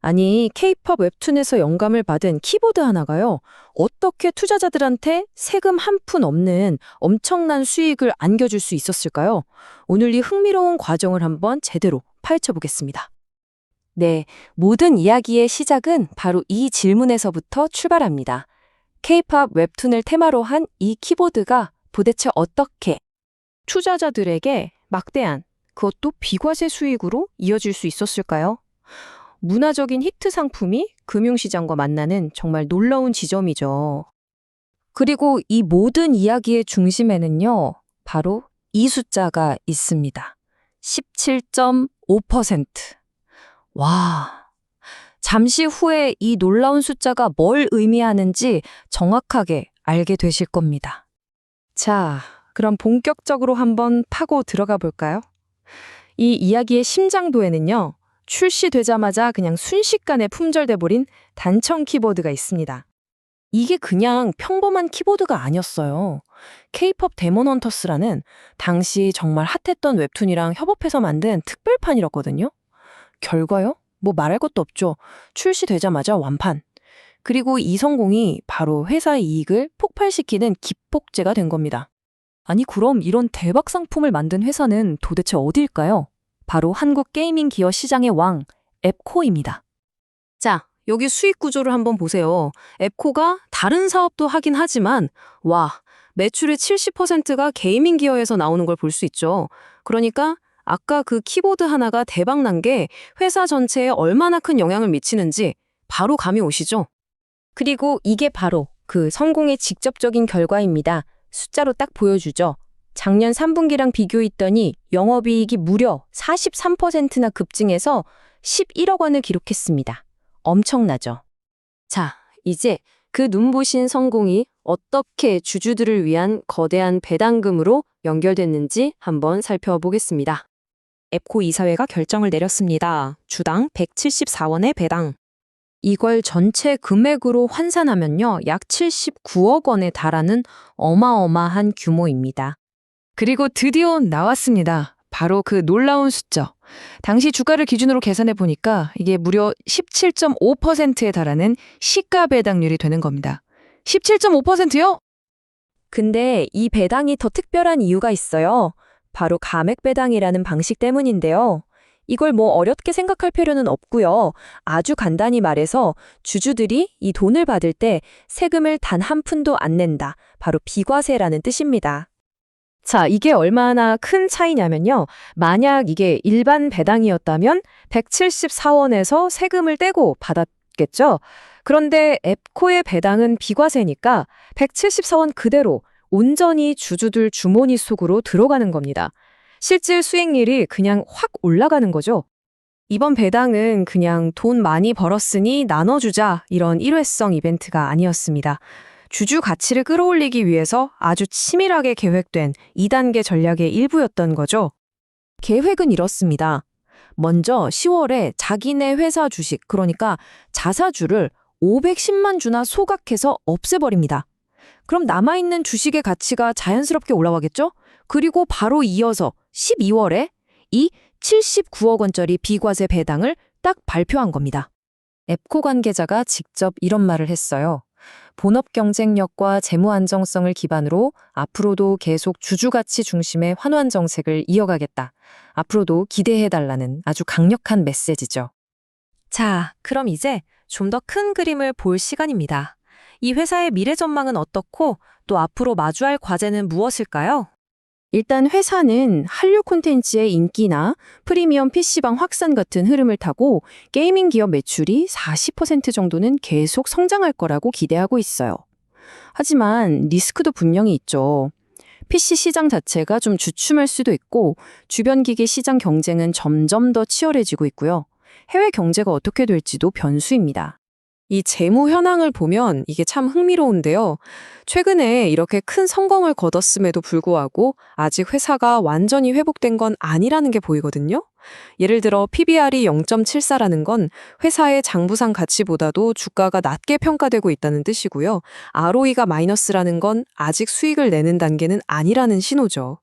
아니, 케이팝 웹툰에서 영감을 받은 키보드 하나가요. 어떻게 투자자들한테 세금 한 푼 없는 엄청난 수익을 안겨줄 수 있었을까요? 오늘 이 흥미로운 과정을 한번 제대로 파헤쳐 보겠습니다. 네, 모든 이야기의 시작은 바로 이 질문에서부터 출발합니다. K-팝 웹툰을 테마로 한 이 키보드가 도대체 어떻게 투자자들에게 막대한, 그것도 비과세 수익으로 이어질 수 있었을까요? 문화적인 히트 상품이 금융시장과 만나는 정말 놀라운 지점이죠. 그리고 이 모든 이야기의 중심에는요, 바로 이 숫자가 있습니다. 17.5%. 와, 잠시 후에 이 놀라운 숫자가 뭘 의미하는지 정확하게 알게 되실 겁니다. 자, 그럼 본격적으로 한번 파고 들어가 볼까요? 이 이야기의 심장도에는요, 출시되자마자 그냥 순식간에 품절돼 버린 단청 키보드가 있습니다. 이게 그냥 평범한 키보드가 아니었어요. K-팝 데몬 헌터스라는 당시 정말 핫했던 웹툰이랑 협업해서 만든 특별판이었거든요. 결과요? 뭐 말할 것도 없죠. 출시되자마자 완판. 그리고 이 성공이 바로 회사의 이익을 폭발시키는 기폭제가 된 겁니다. 아니, 그럼 이런 대박 상품을 만든 회사는 도대체 어디일까요? 바로 한국 게이밍 기어 시장의 왕, 앱코입니다. 자, 여기 수익 구조를 한번 보세요. 앱코가 다른 사업도 하긴 하지만 와, 매출의 70%가 게이밍 기어에서 나오는 걸 볼 수 있죠. 그러니까 아까 그 키보드 하나가 대박 난 게 회사 전체에 얼마나 큰 영향을 미치는지 바로 감이 오시죠? 그리고 이게 바로 그 성공의 직접적인 결과입니다. 숫자로 딱 보여주죠. 작년 3분기랑 비교했더니 영업이익이 무려 43%나 급증해서 11억 원을 기록했습니다. 엄청나죠? 자, 이제 그 눈부신 성공이 어떻게 주주들을 위한 거대한 배당금으로 연결됐는지 한번 살펴보겠습니다. 앱코 이사회가 결정을 내렸습니다. 주당 174원의 배당. 이걸 전체 금액으로 환산하면요, 약 79억 원에 달하는 어마어마한 규모입니다. 그리고 드디어 나왔습니다. 바로 그 놀라운 숫자. 당시 주가를 기준으로 계산해 보니까 이게 무려 17.5%에 달하는 시가 배당률이 되는 겁니다. 17.5%요? 근데 이 배당이 더 특별한 이유가 있어요. 바로 감액 배당이라는 방식 때문인데요. 이걸 뭐 어렵게 생각할 필요는 없고요. 아주 간단히 말해서 주주들이 이 돈을 받을 때 세금을 단 한 푼도 안 낸다. 바로 비과세라는 뜻입니다. 자, 이게 얼마나 큰 차이냐면요. 만약 이게 일반 배당이었다면 174원에서 세금을 떼고 받았겠죠. 그런데 앱코의 배당은 비과세니까 174원 그대로 온전히 주주들 주머니 속으로 들어가는 겁니다. 실질 수익률이 그냥 확 올라가는 거죠. 이번 배당은 그냥 돈 많이 벌었으니 나눠주자 이런 일회성 이벤트가 아니었습니다. 주주 가치를 끌어올리기 위해서 아주 치밀하게 계획된 2단계 전략의 일부였던 거죠. 계획은 이렇습니다. 먼저 10월에 자기네 회사 주식, 그러니까 자사주를 510만 주나 소각해서 없애버립니다. 그럼 남아있는 주식의 가치가 자연스럽게 올라가겠죠? 그리고 바로 이어서 12월에 이 79억 원짜리 비과세 배당을 딱 발표한 겁니다. 앱코 관계자가 직접 이런 말을 했어요. 본업 경쟁력과 재무 안정성을 기반으로 앞으로도 계속 주주가치 중심의 환원 정책을 이어가겠다. 앞으로도 기대해달라는 아주 강력한 메시지죠. 자, 그럼 이제 좀 더 큰 그림을 볼 시간입니다. 이 회사의 미래 전망은 어떻고 또 앞으로 마주할 과제는 무엇일까요? 일단 회사는 한류 콘텐츠의 인기나 프리미엄 PC방 확산 같은 흐름을 타고 게이밍 기업 매출이 40% 정도는 계속 성장할 거라고 기대하고 있어요. 하지만 리스크도 분명히 있죠. PC 시장 자체가 좀 주춤할 수도 있고 주변 기기 시장 경쟁은 점점 더 치열해지고 있고요. 해외 경제가 어떻게 될지도 변수입니다. 이 재무 현황을 보면 이게 참 흥미로운데요. 최근에 이렇게 큰 성공을 거뒀음에도 불구하고 아직 회사가 완전히 회복된 건 아니라는 게 보이거든요. 예를 들어 PBR이 0.74라는 건 회사의 장부상 가치보다도 주가가 낮게 평가되고 있다는 뜻이고요. ROE가 마이너스라는 건 아직 수익을 내는 단계는 아니라는 신호죠.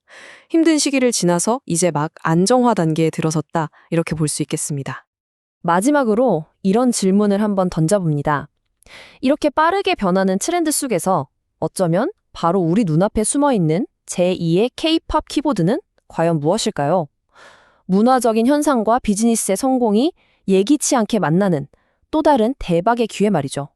힘든 시기를 지나서 이제 막 안정화 단계에 들어섰다, 이렇게 볼 수 있겠습니다. 마지막으로 이런 질문을 한번 던져봅니다. 이렇게 빠르게 변하는 트렌드 속에서 어쩌면 바로 우리 눈앞에 숨어있는 제2의 K-팝 키보드는 과연 무엇일까요? 문화적인 현상과 비즈니스의 성공이 예기치 않게 만나는 또 다른 대박의 기회 말이죠.